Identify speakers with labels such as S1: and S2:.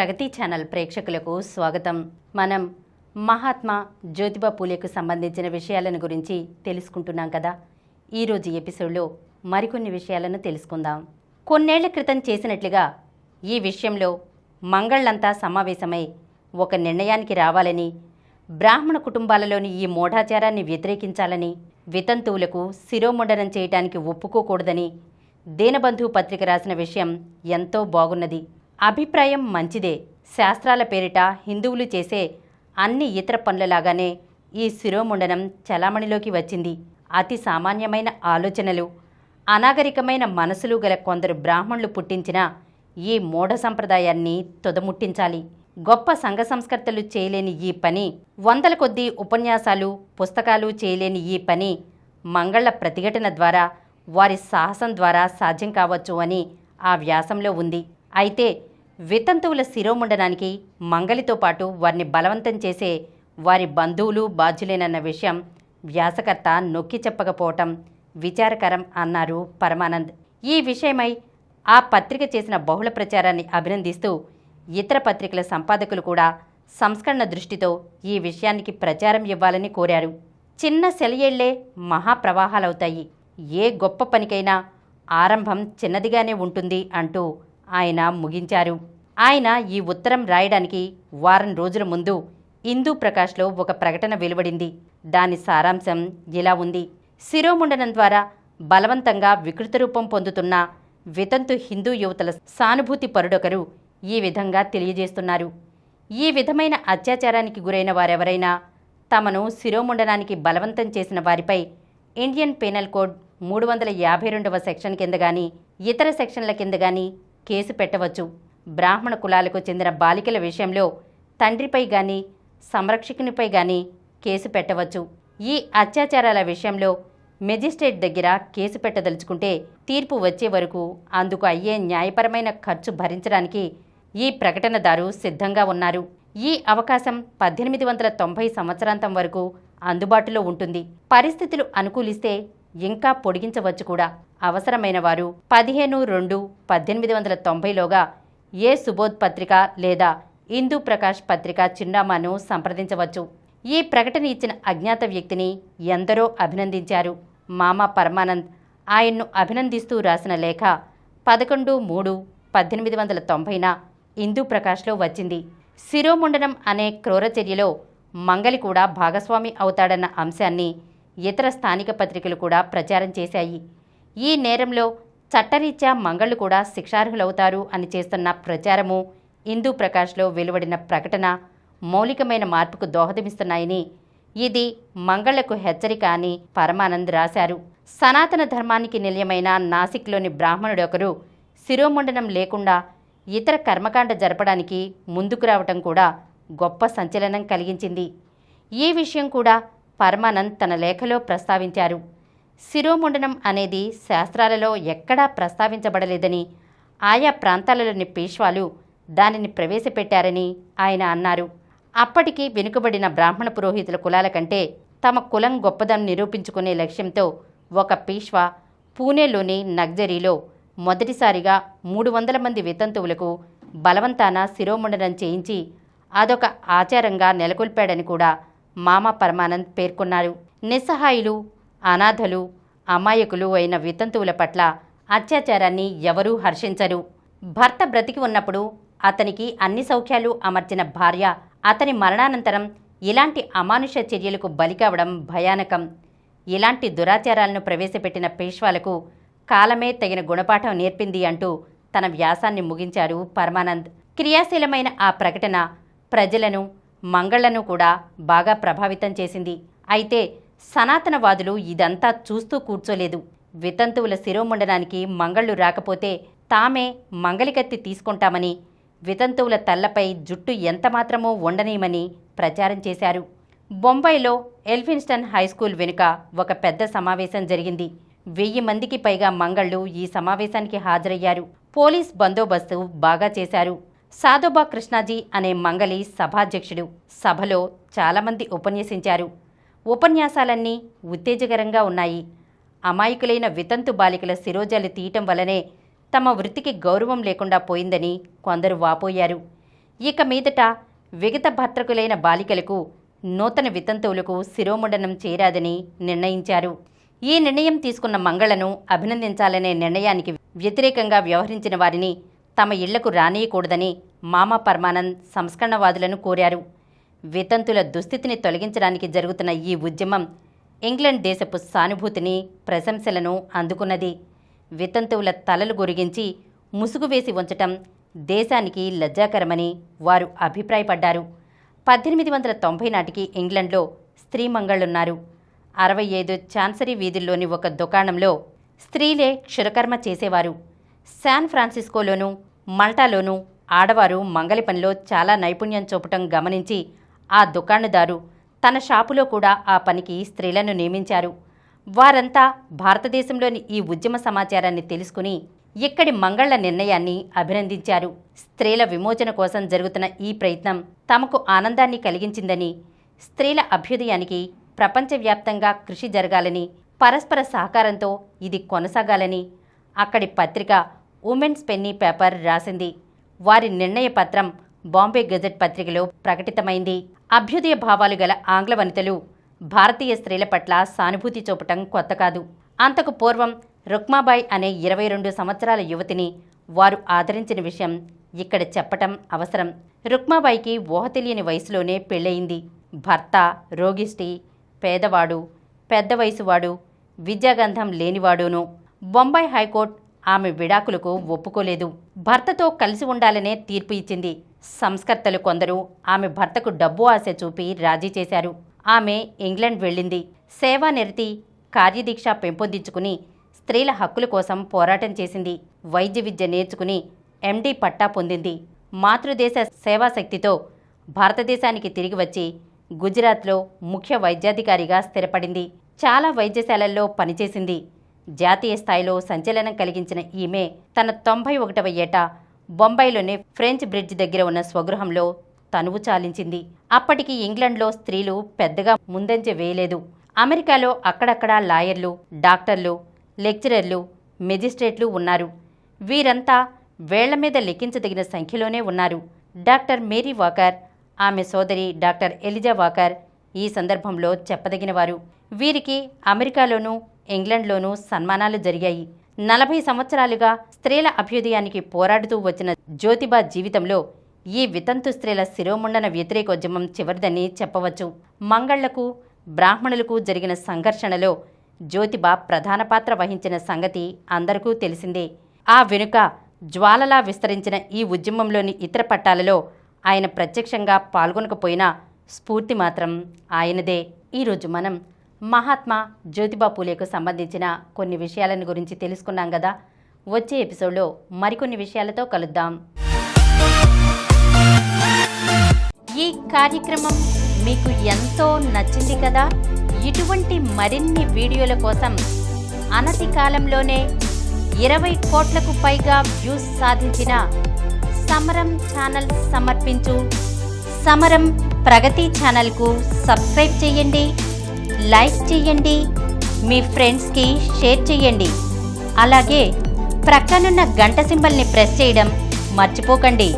S1: ప్రగతి channel ప్రేక్షకులకు స్వాగతం. మనం మహాత్మా జ్యోతిబా పూలేకు సంబంధించిన విషయాలను గురించి తెలుసుకుంటున్నాం కదా. ఈరోజు ఎపిసోడ్లో మరికొన్ని విషయాలను తెలుసుకుందాం. కొన్నేళ్ల క్రితం చేసినట్లుగా ఈ విషయంలో మంగళ్లంతా సమావేశమై ఒక నిర్ణయానికి రావాలని, బ్రాహ్మణ కుటుంబాలలోని ఈ మూఢాచారాన్ని వ్యతిరేకించాలని, వితంతువులకు శిరోముండనం చేయటానికి ఒప్పుకోకూడదని దీనబంధు పత్రిక రాసిన విషయం ఎంతో బాగున్నది. అభిప్రాయం మంచిదే. శాస్త్రాల పేరిట హిందువులు చేసే అన్ని ఇతర పనులలాగానే ఈ శిరోముండనం చలామణిలోకి వచ్చింది. అతి సామాన్యమైన ఆలోచనలు, అనాగరికమైన మనసులు గల కొందరు బ్రాహ్మణులు పుట్టించిన ఈ మూఢ సంప్రదాయాన్ని తుదముట్టించాలి. గొప్ప సంఘ సంస్కర్తలు చేయలేని ఈ పని, వందల కొద్దీ ఉపన్యాసాలు, పుస్తకాలు చేయలేని ఈ పని మంగళ్ల ప్రతిఘటన ద్వారా, వారి సాహసం ద్వారా సాధ్యం కావచ్చు అని ఆ వ్యాసంలో ఉంది. అయితే వితంతువుల శిరోముండనానికి మంగలితో పాటు వారిని బలవంతం చేసే వారి బంధువులు బాధ్యులేనన్న విషయం వ్యాసకర్త నొక్కి చెప్పకపోవటం విచారకరం అన్నారు పరమానంద్. ఈ విషయమై ఆ పత్రిక చేసిన బహుళ ప్రచారాన్ని అభినందిస్తూ ఇతర పత్రికల సంపాదకులు కూడా సంస్కరణ దృష్టితో ఈ విషయానికి ప్రచారం ఇవ్వాలని కోరారు. చిన్న సెలయేళ్లే మహాప్రవాహాలవుతాయి. ఏ గొప్ప పనికైనా ఆరంభం చిన్నదిగానే ఉంటుంది అంటూ ఆయన ముగించారు. ఆయన ఈ ఉత్తరం రాయడానికి వారం రోజుల ముందు హిందూ ప్రకాష్లో ఒక ప్రకటన వెలువడింది. దాని సారాంశం ఇలా ఉంది. శిరోముండనం ద్వారా బలవంతంగా వికృత రూపం పొందుతున్న వితంతు హిందూ యువతల సానుభూతి పరుడొకరు ఈ విధంగా తెలియజేస్తున్నారు. ఈ విధమైన అత్యాచారానికి గురైన వారెవరైనా తమను శిరోముండనానికి బలవంతం చేసిన వారిపై ఇండియన్ పీనల్ కోడ్ 352వ సెక్షన్ కింద గాని, ఇతర సెక్షన్ల కింద గాని కేసు పెట్టవచ్చు. బ్రాహ్మణ కులాలకు చెందిన బాలికల విషయంలో తండ్రిపై గాని, సంరక్షకునిపై గాని కేసు పెట్టవచ్చు. ఈ అత్యాచారాల విషయంలో మెజిస్ట్రేట్ దగ్గర కేసు పెట్టదలుచుకుంటే తీర్పు వచ్చే వరకు అందుకు అయ్యే న్యాయపరమైన ఖర్చు భరించడానికి ఈ ప్రకటనదారు సిద్ధంగా ఉన్నారు. ఈ అవకాశం 1890 సంవత్సరాంతం వరకు అందుబాటులో ఉంటుంది. పరిస్థితులు అనుకూలిస్తే ఇంకా పొడిగించవచ్చు కూడా. అవసరమైన వారు 15/2/1890లోగా ఏ సుబోధ్ పత్రిక లేదా హిందూ ప్రకాష్ పత్రిక చిరునామాను సంప్రదించవచ్చు. ఈ ప్రకటన ఇచ్చిన అజ్ఞాత వ్యక్తిని ఎందరో అభినందించారు. మామ పరమానంద్ ఆయన్ను అభినందిస్తూ రాసిన లేఖ 11/3/1890న హిందూ ప్రకాష్లో వచ్చింది. శిరోముండనం అనే క్రూర చర్యలో మంగలి కూడా భాగస్వామి అవుతాడన్న అంశాన్ని ఇతర స్థానిక పత్రికలు కూడా ప్రచారం చేశాయి. ఈ నేరంలో చట్టరీత్యా మంగళ్ళు కూడా శిక్షార్హులవుతారు అని చేస్తున్న ప్రచారము, హిందూ ప్రకాష్లో వెలువడిన ప్రకటన మౌలికమైన మార్పుకు దోహదమిస్తున్నాయని, ఇది మంగళ్లకు హెచ్చరిక అని పరమానంద్ రాశారు. సనాతన ధర్మానికి నిలయమైన నాసిక్లోని బ్రాహ్మణుడొకరు శిరోముండనం లేకుండా ఇతర కర్మకాండ జరపడానికి ముందుకు రావటం కూడా గొప్ప సంచలనం కలిగించింది. ఈ విషయం కూడా పరమానంద్ తన లేఖలో ప్రస్తావించారు. శిరోముండనం అనేది శాస్త్రాలలో ఎక్కడా ప్రస్తావించబడలేదని, ఆయా ప్రాంతాలలోని పేష్వాలు దానిని ప్రవేశపెట్టారని ఆయన అన్నారు. అప్పటికి వెనుకబడిన బ్రాహ్మణ పురోహితుల కులాల కంటే తమ కులం గొప్పదనం నిరూపించుకునే లక్ష్యంతో ఒక పేష్వా పూణేలోని నగ్జరీలో మొదటిసారిగా 300 మంది వితంతువులకు బలవంతాన శిరోముండనం చేయించి అదొక ఆచారంగా నెలకొల్పాడని కూడా మామ పరమానంద్ పేర్కొన్నారు. నిస్సహాయులు, అనాథలు, అమాయకులు అయిన వితంతువుల పట్ల అత్యాచారాన్ని ఎవరూ హర్షించరు. భర్త బ్రతికి ఉన్నప్పుడు అతనికి అన్ని సౌఖ్యాలు అమర్చిన భార్య అతని మరణానంతరం ఇలాంటి అమానుష చర్యలకు బలి కావడం భయానకం. ఇలాంటి దురాచారాలను ప్రవేశపెట్టిన పేష్వాలకు కాలమే తగిన గుణపాఠం నేర్పింది అంటూ తన వ్యాసాన్ని ముగించారు పరమానంద్. క్రియాశీలమైన ఆ ప్రకటన ప్రజలను, మంగళ్లను కూడా బాగా ప్రభావితం చేసింది. అయితే సనాతనవాదులు ఇదంతా చూస్తూ కూర్చోలేదు. వితంతువుల శిరోముండనానికి మంగళ్ళు రాకపోతే తామే మంగలికత్తి తీసుకుంటామని, వితంతువుల తల్లపై జుట్టు ఎంతమాత్రమో ఉండనీయమని ప్రచారం చేశారు. బొంబాయిలో ఎల్ఫిన్స్టన్ హైస్కూల్ వెనుక ఒక పెద్ద సమావేశం జరిగింది. 1000 మందికి పైగా మంగళ్ళు ఈ సమావేశానికి హాజరయ్యారు. పోలీస్ బందోబస్తు బాగా చేశారు. సాదోబా కృష్ణాజీ అనే మంగలి సభాధ్యక్షుడు. సభలో చాలామంది ఉపన్యసించారు. ఉపన్యాసాలన్నీ ఉత్తేజకరంగా ఉన్నాయి. అమాయకులైన వితంతు బాలికల శిరోజాలు తీయటం వల్లనే తమ వృత్తికి గౌరవం లేకుండా పోయిందని కొందరు వాపోయారు. ఇక మీదట విగత భర్తకులైన బాలికలకు నూతన వితంతువులకు శిరోముండనం చేయరాదని నిర్ణయించారు. ఈ నిర్ణయం తీసుకున్న మంగళ్లను అభినందించాలనే నిర్ణయానికి వ్యతిరేకంగా వ్యవహరించిన వారిని తమ ఇళ్లకు రానియకూడదని మామా పర్మానంద్ సంస్కరణవాదులను కోరారు. వితంతుల దుస్థితిని తొలగించడానికి జరుగుతున్న ఈ ఉద్యమం ఇంగ్లాండ్ దేశపు సానుభూతిని, ప్రశంసలను అందుకున్నది. వితంతువుల తలలు గొరిగించి ముసుగు వేసి ఉంచటం దేశానికి లజ్జాకరమని వారు అభిప్రాయపడ్డారు. 1890 నాటికి ఇంగ్లండ్లో స్త్రీ మంగళ్లున్నారు. 65 ఛాన్సరీ వీధుల్లోని ఒక దుకాణంలో స్త్రీలే క్షురకర్మ చేసేవారు. శాన్ ఫ్రాన్సిస్కోలోనూ మల్టాలోనూ ఆడవారు మంగలి పనిలో చాలా నైపుణ్యం చూపటం గమనించి ఆ దుకాణదారు తన షాపులో కూడా ఆ పనికి స్త్రీలను నియమించారు. వారంతా భారతదేశంలోని ఈ ఉద్యమ సమాచారాన్ని తెలుసుకుని ఇక్కడి మంగళ్ల నిర్ణయాన్ని అభినందించారు. స్త్రీల విమోచన కోసం జరుగుతున్న ఈ ప్రయత్నం తమకు ఆనందాన్ని కలిగించిందని, స్త్రీల అభ్యుదయానికి ప్రపంచవ్యాప్తంగా కృషి జరగాలని, పరస్పర సహకారంతో ఇది కొనసాగాలని అక్కడి పత్రిక ఉమెన్స్ పెన్నీ పేపర్ రాసింది. వారి నిర్ణయ పత్రం బాంబే గజెట్ పత్రికలో ప్రకటితమైంది. అభ్యుదయ భావాలు గల ఆంగ్ల వనితలు భారతీయ స్త్రీల పట్ల సానుభూతి చూపటం కొత్త కాదు. అంతకు పూర్వం రుక్మాబాయి అనే 22 సంవత్సరాల యువతిని వారు ఆదరించిన విషయం ఇక్కడ చెప్పటం అవసరం. రుక్మాబాయికి ఊహ తెలియని వయసులోనే పెళ్ళయింది. భర్త రోగిష్టి, పేదవాడు, పెద్ద వయసువాడు, విద్యాగంధం లేనివాడును. బొంబాయి హైకోర్టు ఆమె విడాకులకు ఒప్పుకోలేదు. భర్తతో కలిసి ఉండాలనే తీర్పు ఇచ్చింది. సంస్కర్తలు కొందరు ఆమె భర్తకు డబ్బు ఆశ చూపి రాజీ చేశారు. ఆమె ఇంగ్లాండ్ వెళ్ళింది. సేవానిరతి, కార్యదీక్ష పెంపొందించుకుని స్త్రీల హక్కుల కోసం పోరాటం చేసింది. వైద్య విద్య నేర్చుకుని ఎండీ పట్టా పొందింది. మాతృదేశ సేవాశక్తితో భారతదేశానికి తిరిగి వచ్చి గుజరాత్లో ముఖ్య వైద్యాధికారిగా స్థిరపడింది. చాలా వైద్యశాలల్లో పనిచేసింది. జాతీయ స్థాయిలో సంచలనం కలిగించిన ఈమె తన 91వ ఏట బొంబాయిలోని ఫ్రెంచ్ బ్రిడ్జ్ దగ్గర ఉన్న స్వగృహంలో తనువు చాలించింది. అప్పటికి ఇంగ్లండ్లో స్త్రీలు పెద్దగా ముందంజ వేయలేదు. అమెరికాలో అక్కడక్కడా లాయర్లు, డాక్టర్లు, లెక్చరర్లు, మెజిస్ట్రేట్లు ఉన్నారు. వీరంతా వేళ్ల మీద లెక్కించదగిన సంఖ్యలోనే ఉన్నారు. డాక్టర్ మేరీ వాకర్, ఆమె సోదరి డాక్టర్ ఎలిజా వాకర్ ఈ సందర్భంలో చెప్పదగినవారు. వీరికి అమెరికాలోనూ ఇంగ్లండ్లోనూ సన్మానాలు జరిగాయి. 40 సంవత్సరాలుగా స్త్రీల అభ్యుదయానికి పోరాడుతూ వచ్చిన జ్యోతిబా జీవితంలో ఈ వితంతు స్త్రీల శిరోముండన వ్యతిరేకోద్యమం చివరిదని చెప్పవచ్చు. మంగళ్లకు, బ్రాహ్మణులకు జరిగిన సంఘర్షణలో జ్యోతిబా ప్రధాన పాత్ర వహించిన సంగతి అందరికీ తెలిసిందే. ఆ వెనుక జ్వాలలా విస్తరించిన ఈ ఉద్యమంలోని ఇతర పట్టాలలో ఆయన ప్రత్యక్షంగా పాల్గొనకపోయినా స్ఫూర్తి మాత్రం ఆయనదే. ఈరోజు మనం మహాత్మా జ్యోతిబా పూలేకు సంబంధించిన కొన్ని విషయాలను గురించి తెలుసుకున్నాం కదా. వచ్చే ఎపిసోడ్లో మరికొన్ని విషయాలతో కలుద్దాం. ఈ కార్యక్రమం మీకు ఎంతో నచ్చింది కదా. ఇటువంటి మరిన్ని వీడియోల కోసం అనతి కాలంలోనే 20 కోట్లకు పైగా వ్యూస్ సాధించిన సమరం ఛానల్ సమర్పించు సమరం ప్రగతి ఛానల్కు సబ్స్క్రైబ్ చేయండి, లైక్ చేయండి, మీ ఫ్రెండ్స్కి షేర్ చేయండి. అలాగే ప్రక్కనున్న గంట సింబల్ని ప్రెస్ చేయడం మర్చిపోకండి.